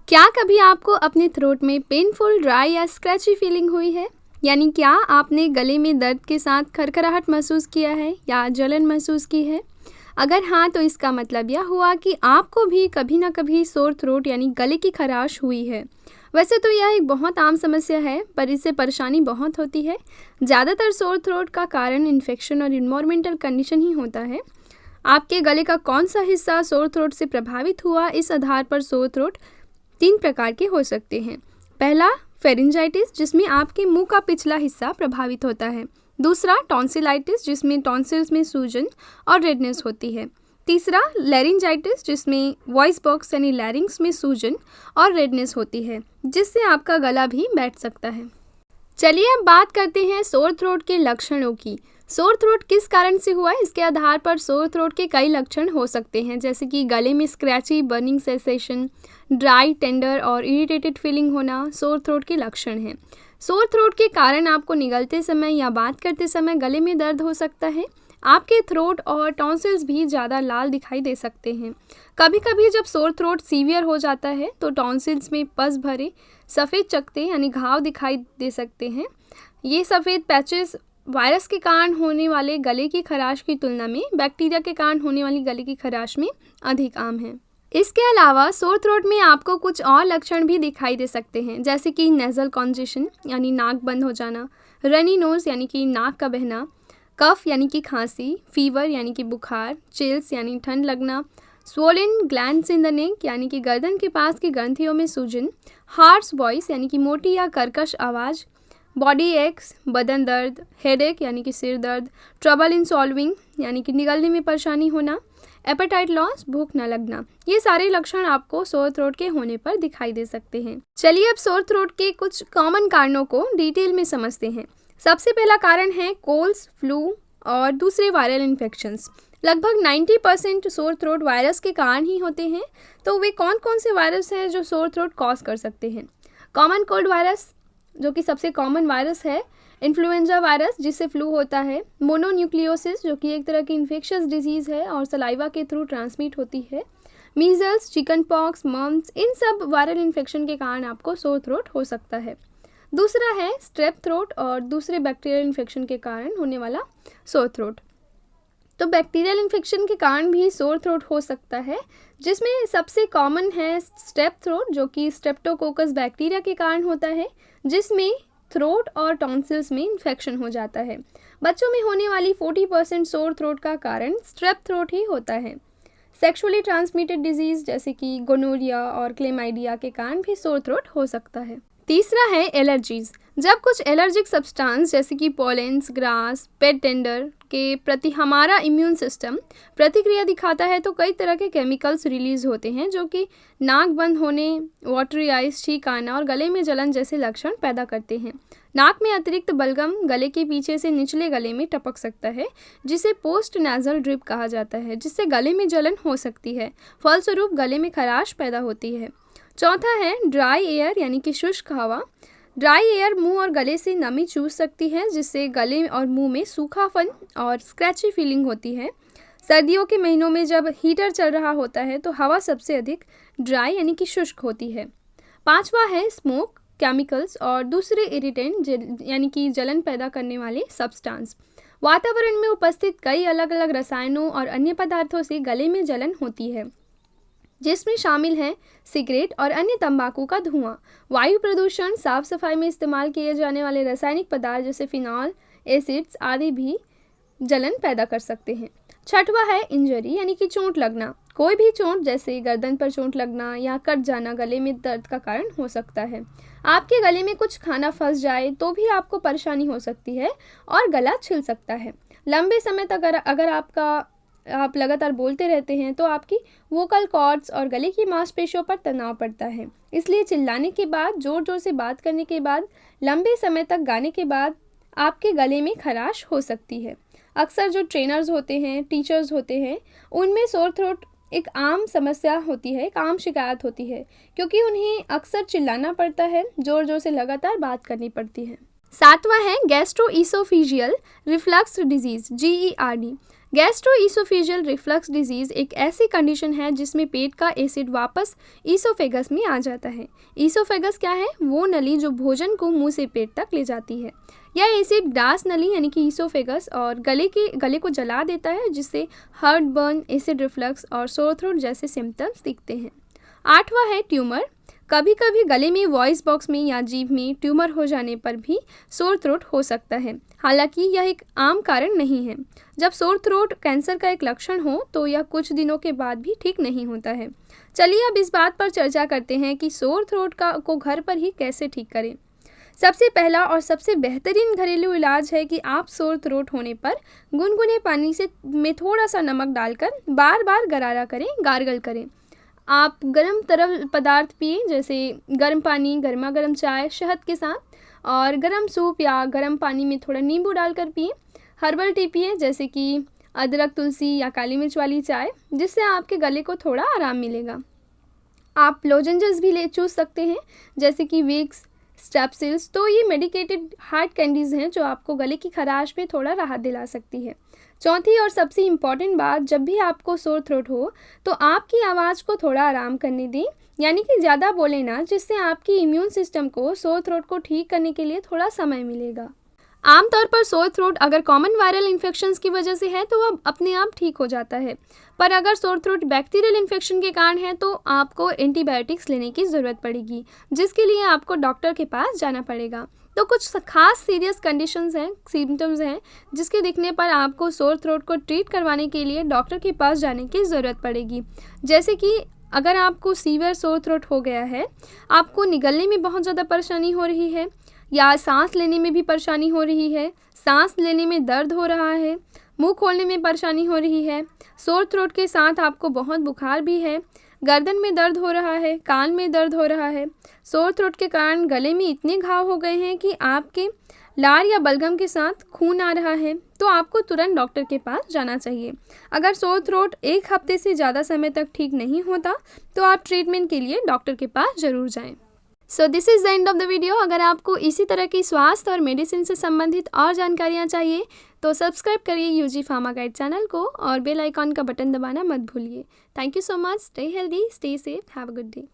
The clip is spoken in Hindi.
क्या कभी आपको अपने थ्रोट में पेनफुल, ड्राई या स्क्रैची फीलिंग हुई है? यानी क्या आपने गले में दर्द के साथ खरखराहट महसूस किया है या जलन महसूस की है? अगर हाँ, तो इसका मतलब यह हुआ कि आपको भी कभी ना कभी सोर थ्रोट यानी गले की खराश हुई है। वैसे तो यह एक बहुत आम समस्या है, पर इससे परेशानी बहुत होती है। ज़्यादातर सोर थ्रोट का कारण इन्फेक्शन और इन्वायरमेंटल कंडीशन ही होता है। आपके गले का कौन सा हिस्सा सोर थ्रोट से प्रभावित हुआ, इस आधार पर सोर थ्रोट 3 प्रकार के हो सकते हैं। पहला, फेरिंजाइटिस, जिसमें आपके मुंह का पिछला हिस्सा प्रभावित होता है। दूसरा, टॉन्सिलाइटिस, जिसमें टॉन्सिल्स में सूजन और रेडनेस होती है। तीसरा, लैरिंजाइटिस, जिसमें वॉइस बॉक्स यानी लैरिंग्स में सूजन और रेडनेस होती है, जिससे आपका गला भी बैठ सकता है। चलिए अब बात करते हैं सोर थ्रोट के लक्षणों की। सोर थ्रोट किस कारण से हुआ है, इसके आधार पर सोर थ्रोट के कई लक्षण हो सकते हैं, जैसे कि गले में scratchy, burning sensation, dry, tender और इरिटेटेड फीलिंग होना सोर थ्रोट के लक्षण हैं। सोर थ्रोट के कारण आपको निगलते समय या बात करते समय गले में दर्द हो सकता है। आपके थ्रोट और टॉन्सिल्स भी ज़्यादा लाल दिखाई दे सकते हैं। कभी कभी जब सोर थ्रोट सीवियर हो जाता है तो टॉन्सिल्स में पस भरे सफ़ेद चकत्ते यानी घाव दिखाई दे सकते हैं। ये सफ़ेद पैचेस वायरस के कारण होने वाले गले की खराश की तुलना में बैक्टीरिया के कारण होने वाली गले की खराश में अधिक आम है। इसके अलावा सोर थ्रोट में आपको कुछ और लक्षण भी दिखाई दे सकते हैं, जैसे कि नेज़ल कॉन्जेशन यानी नाक बंद हो जाना, रनी नोज़ यानी कि नाक का बहना, कफ यानी कि खांसी, फीवर यानी कि बुखार, चिल्स यानी ठंड लगना, swollen glands in the neck यानी कि गर्दन के पास की ग्रंथियों में सूजन, हार्श वॉइस यानी कि मोटी या कर्कश आवाज़, बॉडी एक्स, बदन दर्द, हेडेक यानी कि सिर दर्द, ट्रबल इन सॉल्विंग यानी कि निगलने में परेशानी होना, एपेटाइट लॉस, भूख न लगना। ये सारे लक्षण आपको सोर थ्रोट के होने पर दिखाई दे सकते हैं। चलिए अब सोर थ्रोट के कुछ कॉमन कारणों को डिटेल में समझते हैं। सबसे पहला कारण है कोल्ड्स, फ्लू और दूसरे वायरल इन्फेक्शंस। लगभग 90% सोर थ्रोट वायरस के कारण ही होते हैं। तो वे कौन कौन से वायरस हैं जो सोर थ्रोट कॉज कर सकते हैं? कॉमन कोल्ड वायरस, जो कि सबसे कॉमन वायरस है, इन्फ्लुएंजा वायरस जिससे फ्लू होता है, मोनोन्यूक्लियोसिस जो कि एक तरह की इन्फेक्शियस डिजीज़ है और सलाइवा के थ्रू ट्रांसमिट होती है, मीजल्स, चिकन पॉक्स, मम्स, इन सब वायरल इन्फेक्शन के कारण आपको सोर थ्रोट हो सकता है। दूसरा है स्ट्रेप थ्रोट और दूसरे बैक्टीरियल इन्फेक्शन के कारण होने वाला सोर थ्रोट। तो बैक्टीरियल इन्फेक्शन के कारण भी सोर थ्रोट हो सकता है, जिसमें सबसे कॉमन है स्ट्रेप थ्रोट, जो कि स्ट्रेप्टोकोकस बैक्टीरिया के कारण होता है, जिसमें थ्रोट और टॉन्सिल्स में इन्फेक्शन हो जाता है। बच्चों में होने वाली 40% सोर थ्रोट का कारण स्ट्रेप थ्रोट ही होता है। सेक्सुअली ट्रांसमिटेड डिजीज़ जैसे कि गोनोरिया और क्लेमाइडिया के कारण भी सोर थ्रोट हो सकता है। तीसरा है एलर्जीज़। जब कुछ एलर्जिक सब्सटेंस जैसे कि पॉलेंस, ग्रास, पेट टेंडर के प्रति हमारा इम्यून सिस्टम प्रतिक्रिया दिखाता है तो कई तरह के केमिकल्स रिलीज़ होते हैं, जो कि नाक बंद होने, वाटरी आइज, छींक आना और गले में जलन जैसे लक्षण पैदा करते हैं। नाक में अतिरिक्त बलगम गले के पीछे से निचले गले में टपक सकता है, जिसे पोस्ट नेज़ल ड्रिप कहा जाता है, जिससे गले में जलन हो सकती है। फलस्वरूप गले में खराश पैदा होती है। चौथा है ड्राई एयर यानी कि शुष्क हवा। ड्राई एयर मुंह और गले से नमी चूस सकती है, जिससे गले और मुंह में सूखापन और स्क्रैची फीलिंग होती है। सर्दियों के महीनों में जब हीटर चल रहा होता है तो हवा सबसे अधिक ड्राई यानी कि शुष्क होती है। पांचवा है स्मोक, केमिकल्स और दूसरे इरिटेंट यानी कि जलन पैदा करने वाले सब्सटेंस। वातावरण में उपस्थित कई अलग अलग रसायनों और अन्य पदार्थों से गले में जलन होती है, जिसमें शामिल है सिगरेट और अन्य तंबाकू का धुआं, वायु प्रदूषण, साफ सफाई में इस्तेमाल किए जाने वाले रासायनिक पदार्थ जैसे फिनॉल, एसिड्स आदि भी जलन पैदा कर सकते हैं। छठवा है इंजरी यानी कि चोट लगना। कोई भी चोट जैसे गर्दन पर चोट लगना या कट जाना गले में दर्द का कारण हो सकता है। आपके गले में कुछ खाना फंस जाए तो भी आपको परेशानी हो सकती है और गला छिल सकता है। लंबे समय तक अगर आप लगातार बोलते रहते हैं तो आपकी वोकल कॉर्ड्स और गले की मांसपेशियों पर तनाव पड़ता है। इसलिए चिल्लाने के बाद, जोर जोर से बात करने के बाद, लंबे समय तक गाने के बाद आपके गले में खराश हो सकती है। अक्सर जो ट्रेनर्स होते हैं, टीचर्स होते हैं, उनमें सोर थ्रोट एक आम समस्या होती है, एक आम शिकायत होती है, क्योंकि उन्हें अक्सर चिल्लाना पड़ता है, जोर जोर से लगातार बात करनी पड़ती है। सातवां है gastroesophageal reflux disease, GERD। Gastroesophageal reflux disease एक ऐसी कंडीशन है जिसमें पेट का एसिड वापस ईसोफेगस में आ जाता है। ईसोफेगस क्या है? वो नली जो भोजन को मुंह से पेट तक ले जाती है। यह एसिड डास नली यानी कि ईसोफेगस और गले को जला देता है, जिससे हार्ट बर्न, एसिड रिफ्लक्स और सोर थ्रोट जैसे सिम्टम्स दिखते हैं। 8वां है ट्यूमर। कभी कभी गले में, वॉइस बॉक्स में या जीभ में ट्यूमर हो जाने पर भी सोर थ्रोट हो सकता है। हालांकि यह एक आम कारण नहीं है। जब सोर थ्रोट कैंसर का एक लक्षण हो तो यह कुछ दिनों के बाद भी ठीक नहीं होता है। चलिए अब इस बात पर चर्चा करते हैं कि सोर थ्रोट को घर पर ही कैसे ठीक करें। सबसे पहला और सबसे बेहतरीन घरेलू इलाज है कि आप सोर थ्रोट होने पर गुनगुने पानी में थोड़ा सा नमक डालकर बार बार गरारा करें, गार्गल करें। आप गर्म तरल पदार्थ पिए, जैसे गर्म पानी, गर्मा गर्म चाय शहद के साथ, और गर्म सूप या गर्म पानी में थोड़ा नींबू डालकर पिए। हर्बल टी पिए, जैसे कि अदरक, तुलसी या काली मिर्च वाली चाय, जिससे आपके गले को थोड़ा आराम मिलेगा। आप लोजेंजेस भी चूस सकते हैं, जैसे कि विक्स, स्ट्रेप्सिल्स। तो ये मेडिकेटेड हार्ट कैंडीज़ हैं जो आपको गले की खराश में थोड़ा राहत दिला सकती है। चौथी और सबसे इम्पॉर्टेंट बात, जब भी आपको सोर थ्रोट हो तो आपकी आवाज़ को थोड़ा आराम करने दें, यानी कि ज़्यादा बोलें ना, जिससे आपकी इम्यून सिस्टम को सोर थ्रोट को ठीक करने के लिए थोड़ा समय मिलेगा। आमतौर पर सोर थ्रोट अगर कॉमन वायरल इन्फेक्शंस की वजह से है तो वह अपने आप ठीक हो जाता है, पर अगर सोर थ्रोट बैक्टीरियल इन्फेक्शन के कारण है तो आपको एंटीबायोटिक्स लेने की ज़रूरत पड़ेगी, जिसके लिए आपको डॉक्टर के पास जाना पड़ेगा। तो कुछ खास सीरियस कंडीशंस हैं, सिम्टम्स हैं, जिसके दिखने पर आपको सोर थ्रोट को ट्रीट करवाने के लिए डॉक्टर के पास जाने की ज़रूरत पड़ेगी। जैसे कि अगर आपको सीवियर सोर थ्रोट हो गया है, आपको निगलने में बहुत ज़्यादा परेशानी हो रही है, या सांस लेने में भी परेशानी हो रही है, सांस लेने में दर्द हो रहा है, मुंह खोलने में परेशानी हो रही है, सोर थ्रोट के साथ आपको बहुत बुखार भी है, गर्दन में दर्द हो रहा है, कान में दर्द हो रहा है, सोर थ्रोट के कारण गले में इतने घाव हो गए हैं कि आपके लार या बलगम के साथ खून आ रहा है, तो आपको तुरंत डॉक्टर के पास जाना चाहिए। अगर सोर थ्रोट 1 हफ्ते से ज़्यादा समय तक ठीक नहीं होता तो आप ट्रीटमेंट के लिए डॉक्टर के पास ज़रूर जाएं। So this is the end of the video. अगर आपको इसी तरह की स्वास्थ्य और मेडिसिन से संबंधित और जानकारियाँ चाहिए तो सब्सक्राइब करिए यूजी फार्मा गाइड चैनल को और बेल आइकॉन का बटन दबाना मत भूलिए। Thank you so much. Stay healthy, stay safe, have a good day.